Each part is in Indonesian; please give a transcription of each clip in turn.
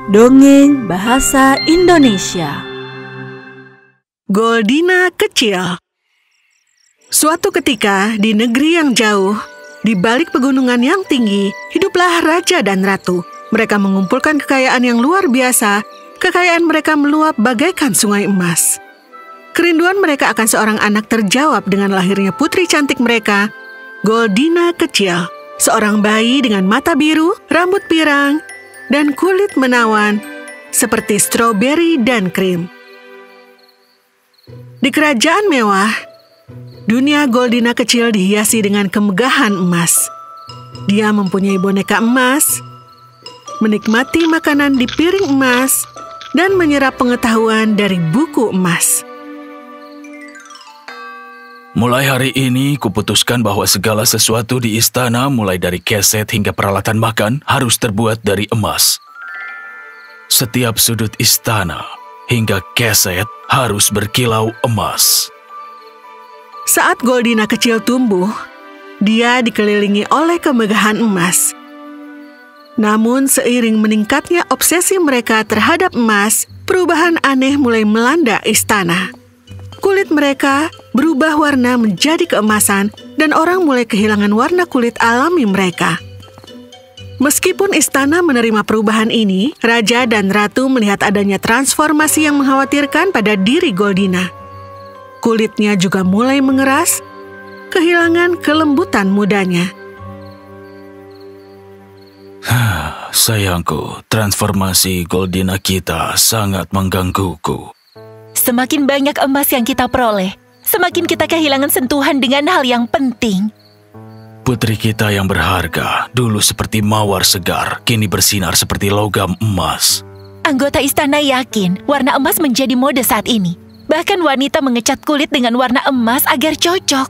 Dongeng Bahasa Indonesia. Goldina Kecil. Suatu ketika di negeri yang jauh, di balik pegunungan yang tinggi, hiduplah raja dan ratu. Mereka mengumpulkan kekayaan yang luar biasa. Kekayaan mereka meluap bagaikan sungai emas. Kerinduan mereka akan seorang anak terjawab dengan lahirnya putri cantik mereka, Goldina Kecil. Seorang bayi dengan mata biru, rambut pirang, dan kulit menawan seperti stroberi dan krim. Di kerajaan mewah, dunia Goldina Kecil dihiasi dengan kemegahan emas. Dia mempunyai boneka emas, menikmati makanan di piring emas, dan menyerap pengetahuan dari buku emas. Mulai hari ini, kuputuskan bahwa segala sesuatu di istana, mulai dari keset hingga peralatan makan, harus terbuat dari emas. Setiap sudut istana hingga keset harus berkilau emas. Saat Goldina Kecil tumbuh, dia dikelilingi oleh kemegahan emas. Namun seiring meningkatnya obsesi mereka terhadap emas, perubahan aneh mulai melanda istana. Kulit mereka berubah warna menjadi keemasan dan orang mulai kehilangan warna kulit alami mereka. Meskipun istana menerima perubahan ini, raja dan ratu melihat adanya transformasi yang mengkhawatirkan pada diri Goldina. Kulitnya juga mulai mengeras, kehilangan kelembutan mudanya. Sayangku, transformasi Goldina kita sangat menggangguku. Semakin banyak emas yang kita peroleh, semakin kita kehilangan sentuhan dengan hal yang penting. Putri kita yang berharga, dulu seperti mawar segar, kini bersinar seperti logam emas. Anggota istana yakin warna emas menjadi mode saat ini. Bahkan wanita mengecat kulit dengan warna emas agar cocok.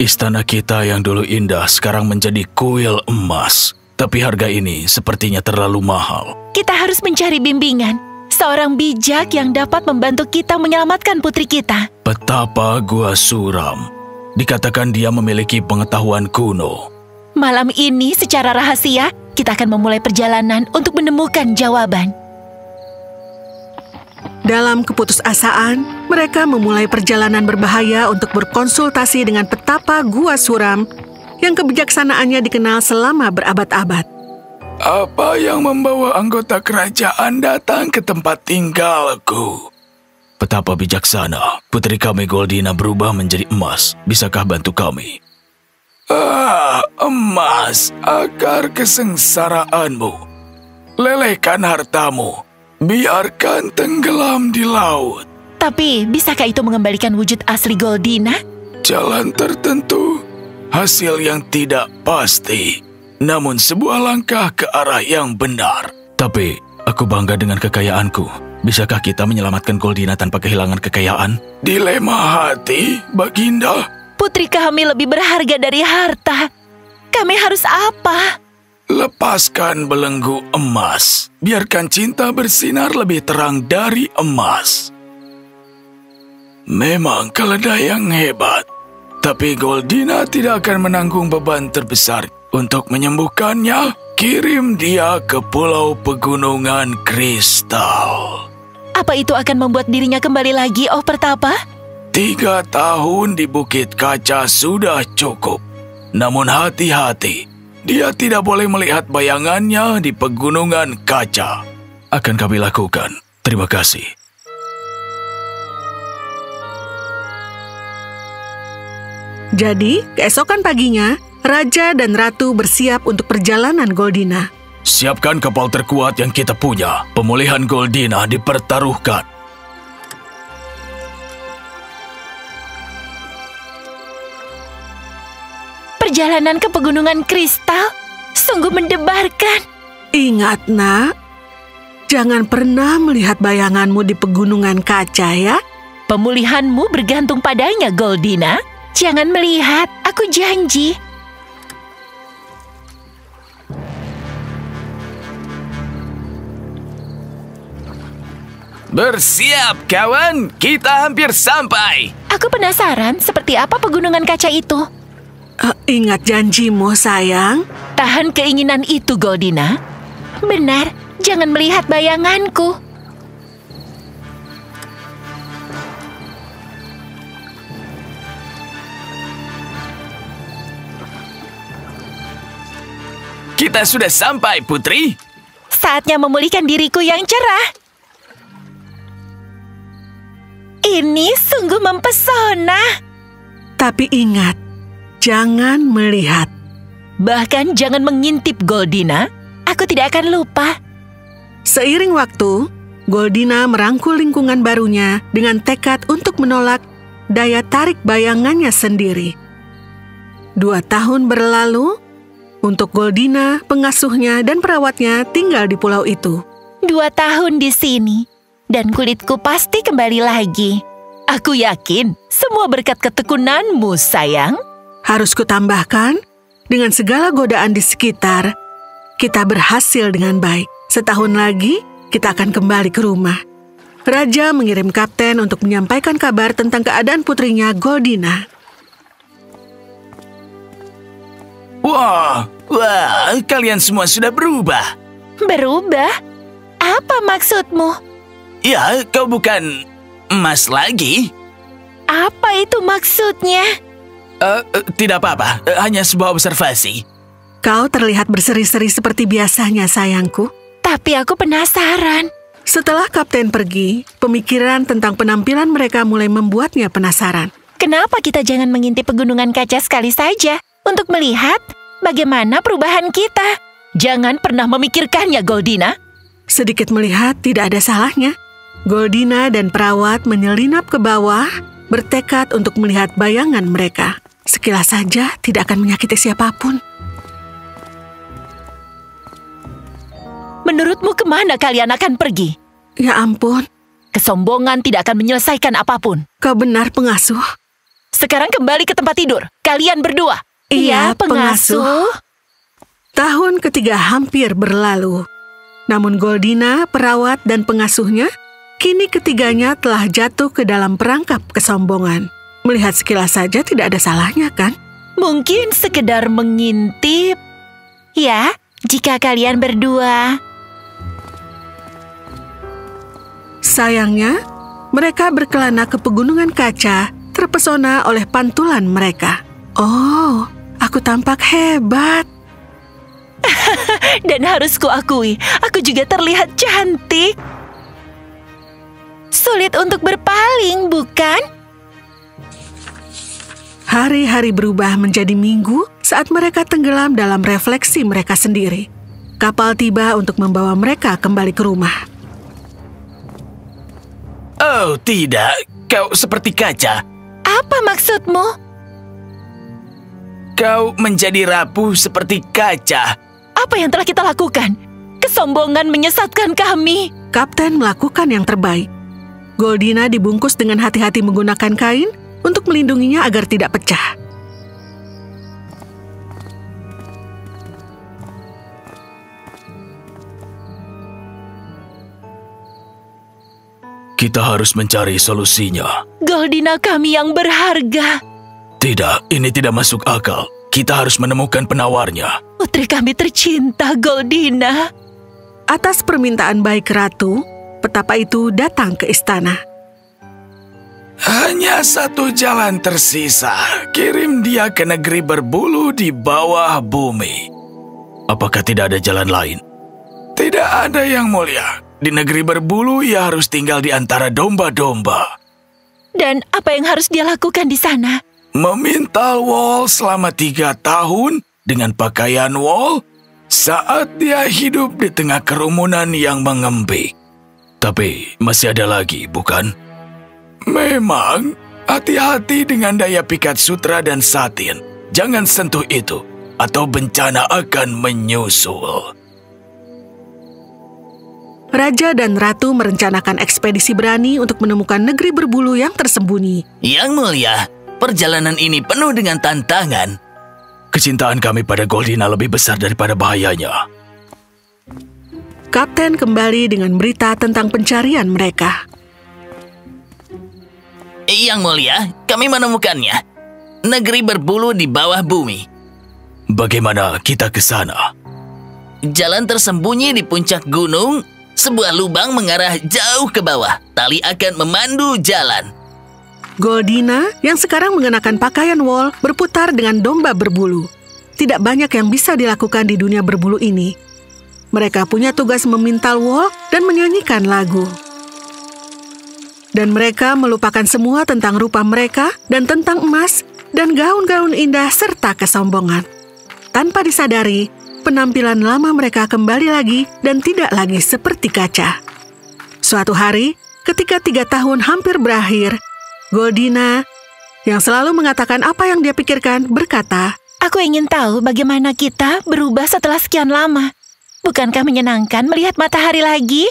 Istana kita yang dulu indah sekarang menjadi kuil emas. Tapi harga ini sepertinya terlalu mahal. Kita harus mencari bimbingan. Seorang bijak yang dapat membantu kita menyelamatkan putri kita. Petapa Gua Suram. Dikatakan dia memiliki pengetahuan kuno. Malam ini secara rahasia, kita akan memulai perjalanan untuk menemukan jawaban. Dalam keputusasaan, mereka memulai perjalanan berbahaya untuk berkonsultasi dengan petapa Gua Suram yang kebijaksanaannya dikenal selama berabad-abad. Apa yang membawa anggota kerajaan datang ke tempat tinggalku? Betapa bijaksana, putri kami Goldina berubah menjadi emas. Bisakah bantu kami? Emas, akar kesengsaraanmu. Lelehkan hartamu, biarkan tenggelam di laut. Tapi, bisakah itu mengembalikan wujud asli Goldina? Jalan tertentu, hasil yang tidak pasti. Namun sebuah langkah ke arah yang benar. Tapi, aku bangga dengan kekayaanku. Bisakah kita menyelamatkan Goldina tanpa kehilangan kekayaan? Dilema hati, Baginda. Putri kami lebih berharga dari harta. Kami harus apa? Lepaskan belenggu emas. Biarkan cinta bersinar lebih terang dari emas. Memang keledai yang hebat. Tapi Goldina tidak akan menanggung beban terbesar. Untuk menyembuhkannya, kirim dia ke Pulau Pegunungan Kristal. Apa itu akan membuat dirinya kembali lagi, Oh Pertapa? 3 tahun di Bukit Kaca sudah cukup. Namun hati-hati, dia tidak boleh melihat bayangannya di Pegunungan Kaca. Akan kami lakukan. Terima kasih. Jadi, keesokan paginya, raja dan ratu bersiap untuk perjalanan Goldina. Siapkan kapal terkuat yang kita punya. Pemulihan Goldina dipertaruhkan. Perjalanan ke Pegunungan Kristal sungguh mendebarkan. Ingat, nak, jangan pernah melihat bayanganmu di Pegunungan Kaca ya. Pemulihanmu bergantung padanya, Goldina. Jangan melihat, aku janji. Bersiap, kawan. Kita hampir sampai. Aku penasaran seperti apa Pegunungan Kaca itu. Ingat janjimu, sayang. Tahan keinginan itu, Goldina. Benar, Jangan melihat bayanganku. Kita sudah sampai, Putri. Saatnya memulihkan diriku yang cerah. Ini sungguh mempesona. Tapi ingat, jangan melihat. Bahkan jangan mengintip, Goldina. Aku tidak akan lupa. Seiring waktu, Goldina merangkul lingkungan barunya dengan tekad untuk menolak daya tarik bayangannya sendiri. 2 tahun berlalu, untuk Goldina, pengasuhnya dan perawatnya tinggal di pulau itu. 2 tahun di sini, dan kulitku pasti kembali lagi. Aku yakin semua berkat ketekunanmu, sayang. Harus kutambahkan, dengan segala godaan di sekitar, kita berhasil dengan baik. Setahun lagi, kita akan kembali ke rumah. Raja mengirim kapten untuk menyampaikan kabar tentang keadaan putrinya, Goldina. Wah, kalian semua sudah berubah. Berubah? Apa maksudmu? Ya, kau bukan emas lagi. Apa itu maksudnya? Tidak apa-apa, hanya sebuah observasi. Kau terlihat berseri-seri seperti biasanya, sayangku. Tapi aku penasaran. Setelah kapten pergi, pemikiran tentang penampilan mereka mulai membuatnya penasaran. Kenapa kita jangan mengintip pegunungan kaca sekali saja untuk melihat bagaimana perubahan kita? Jangan pernah memikirkannya, Goldina. Sedikit melihat tidak ada salahnya. Goldina dan perawat menyelinap ke bawah, bertekad untuk melihat bayangan mereka. Sekilas saja tidak akan menyakiti siapapun. Menurutmu kemana kalian akan pergi? Ya ampun, Kesombongan tidak akan menyelesaikan apapun. kau benar, pengasuh. Sekarang kembali ke tempat tidur. Kalian berdua. Iya, pengasuh. Tahun ketiga hampir berlalu. Namun Goldina, perawat, dan pengasuhnya, kini ketiganya telah jatuh ke dalam perangkap kesombongan. Melihat sekilas saja tidak ada salahnya, kan? Mungkin sekedar mengintip. Ya, jika kalian berdua. Sayangnya, mereka berkelana ke pegunungan kaca, terpesona oleh pantulan mereka. Oh, aku tampak hebat. Dan harus kuakui, aku juga terlihat cantik. Sulit untuk berpaling, bukan? Hari-hari berubah menjadi minggu saat mereka tenggelam dalam refleksi mereka sendiri. Kapal tiba untuk membawa mereka kembali ke rumah. Oh, tidak. Kau seperti kaca. Apa maksudmu? Kau menjadi rapuh seperti kaca. Apa yang telah kita lakukan? Kesombongan menyesatkan kami. Kapten melakukan yang terbaik. Goldina dibungkus dengan hati-hati menggunakan kain untuk melindunginya agar tidak pecah. Kita harus mencari solusinya. Goldina kami yang berharga. Tidak, ini tidak masuk akal. Kita harus menemukan penawarnya. Putri kami tercinta, Goldina. Atas permintaan baik ratu, petapa itu datang ke istana. Hanya satu jalan tersisa. Kirim dia ke negeri berbulu di bawah bumi. Apakah tidak ada jalan lain? Tidak ada, yang mulia. Di negeri berbulu, ia harus tinggal di antara domba-domba. Dan apa yang harus dia lakukan di sana? Memintal wol selama 3 tahun dengan pakaian wol saat dia hidup di tengah kerumunan yang mengembik. Tapi masih ada lagi, bukan? Memang, hati-hati dengan daya pikat sutra dan satin. Jangan sentuh itu, atau bencana akan menyusul. Raja dan ratu merencanakan ekspedisi berani untuk menemukan negeri berbulu yang tersembunyi. Yang mulia, perjalanan ini penuh dengan tantangan. Kecintaan kami pada Goldina lebih besar daripada bahayanya. Kapten kembali dengan berita tentang pencarian mereka. Yang mulia, kami menemukannya. Negeri berbulu di bawah bumi. Bagaimana kita ke sana? Jalan tersembunyi di puncak gunung. Sebuah lubang mengarah jauh ke bawah. Tali akan memandu jalan. Goldina yang sekarang mengenakan pakaian wol berputar dengan domba berbulu. Tidak banyak yang bisa dilakukan di dunia berbulu ini. Mereka punya tugas memintal wol dan menyanyikan lagu. Dan mereka melupakan semua tentang rupa mereka dan tentang emas dan gaun-gaun indah serta kesombongan. Tanpa disadari, penampilan lama mereka kembali lagi dan tidak lagi seperti kaca. Suatu hari, ketika 3 tahun hampir berakhir, Goldina, yang selalu mengatakan apa yang dia pikirkan, berkata, Aku ingin tahu bagaimana kita berubah setelah sekian lama. Bukankah menyenangkan melihat matahari lagi?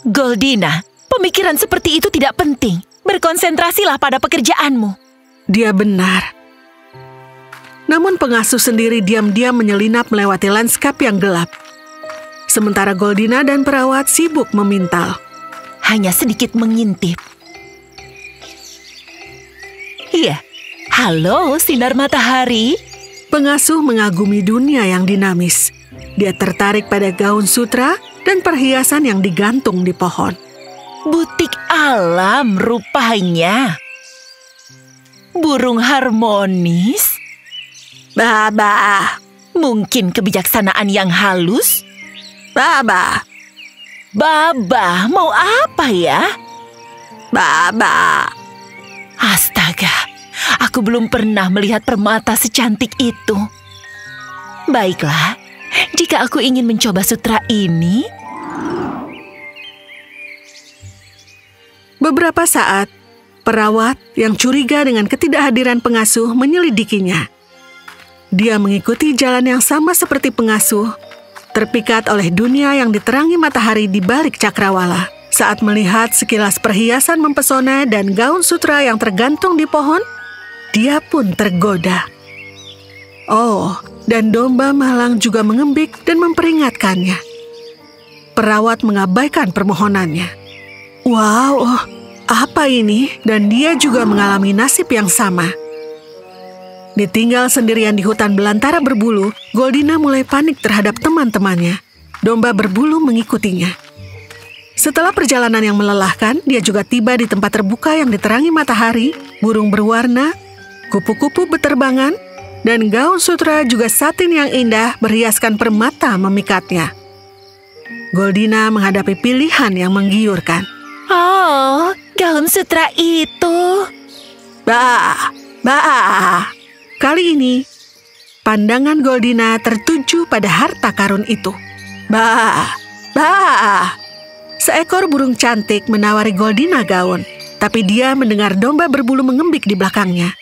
Goldina, pemikiran seperti itu tidak penting. Berkonsentrasilah pada pekerjaanmu. Dia benar. Namun pengasuh sendiri diam-diam menyelinap melewati lanskap yang gelap. Sementara Goldina dan perawat sibuk memintal. Hanya sedikit mengintip. Iya, halo sinar matahari. Pengasuh mengagumi dunia yang dinamis. Dia tertarik pada gaun sutra dan perhiasan yang digantung di pohon. Butik alam rupanya. Burung harmonis. Baba, Mungkin kebijaksanaan yang halus? Baba, Baba, mau apa ya? Baba. Astaga, aku belum pernah melihat permata secantik itu. Baiklah, jika aku ingin mencoba sutra ini. Beberapa saat, perawat yang curiga dengan ketidakhadiran pengasuh menyelidikinya. Dia mengikuti jalan yang sama seperti pengasuh, terpikat oleh dunia yang diterangi matahari di balik cakrawala. Saat melihat sekilas perhiasan mempesona dan gaun sutra yang tergantung di pohon, dia pun tergoda. Oh, dan domba malang juga mengembik dan memperingatkannya. Perawat mengabaikan permohonannya. Wow, apa ini? Dan dia juga mengalami nasib yang sama. Ditinggal sendirian di hutan belantara berbulu, Goldina mulai panik terhadap teman-temannya. Domba berbulu mengikutinya. Setelah perjalanan yang melelahkan, dia juga tiba di tempat terbuka yang diterangi matahari, burung berwarna, kupu-kupu beterbangan, dan gaun sutra juga satin yang indah berhiaskan permata memikatnya. Goldina menghadapi pilihan yang menggiurkan. Oh, gaun sutra itu. Bah. Kali ini, pandangan Goldina tertuju pada harta karun itu. Bah. Seekor burung cantik menawari Goldina gaun, tapi dia mendengar domba berbulu mengembik di belakangnya.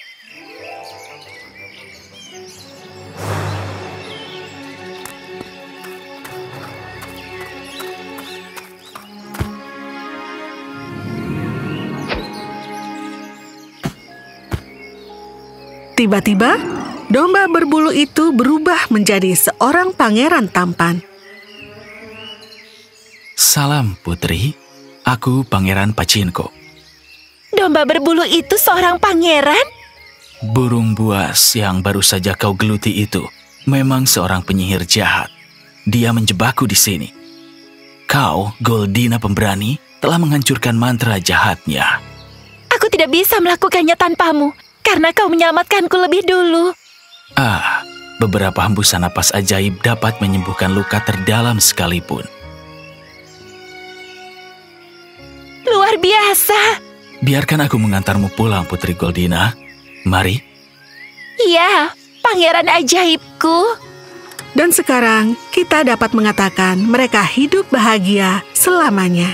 Tiba-tiba, domba berbulu itu berubah menjadi seorang pangeran tampan. Salam, Putri. Aku Pangeran Pachinko. Domba berbulu itu seorang pangeran? Burung buas yang baru saja kau geluti itu memang seorang penyihir jahat. Dia menjebakku di sini. Kau, Goldina pemberani, telah menghancurkan mantra jahatnya. Aku tidak bisa melakukannya tanpamu, karena kau menyelamatkanku lebih dulu. Beberapa hembusan napas ajaib dapat menyembuhkan luka terdalam sekalipun. Luar biasa. Biarkan aku mengantarmu pulang, Putri Goldina. Mari. Iya, pangeran ajaibku. Dan sekarang kita dapat mengatakan mereka hidup bahagia selamanya.